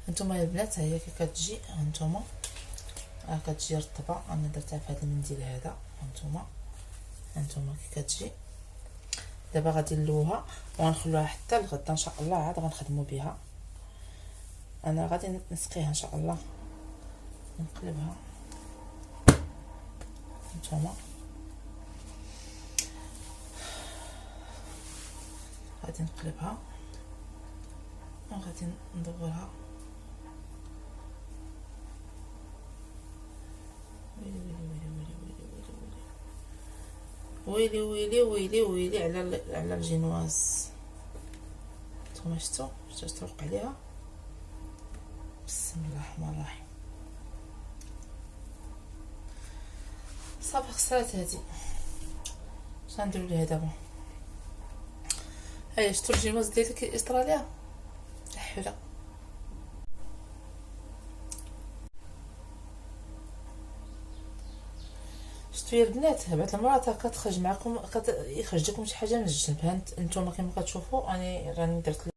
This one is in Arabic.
هانتوما البنات هي كي كتجي، هانتوما راه كتجي رطبه. انا درتها في هذا المنديل هذا. هانتوما كي كتجي. دابا غادي نلوها وغنخلوها حتى لغدا ان شاء الله، عاد غنخدموا بها. انا غادي نسقيها ان شاء الله، نقلبها. هانتوما غادي نقلبها وغادي ندورها. ويلي ويلي ويلي ويلي على الجينواز. نتوما شفتوا توقع عليها. بسم الله الرحمن الرحيم. صافي خسرات هادي. اش غنديرو ليها دابا؟ هيا شفتوا الجينواز ديالي استراليا حلو. شفتوا يا البنات بعض المرات كتخرج معكم يخرج لكم شي حاجه من الجنب. هانتوما كما كتشوفوا راني درت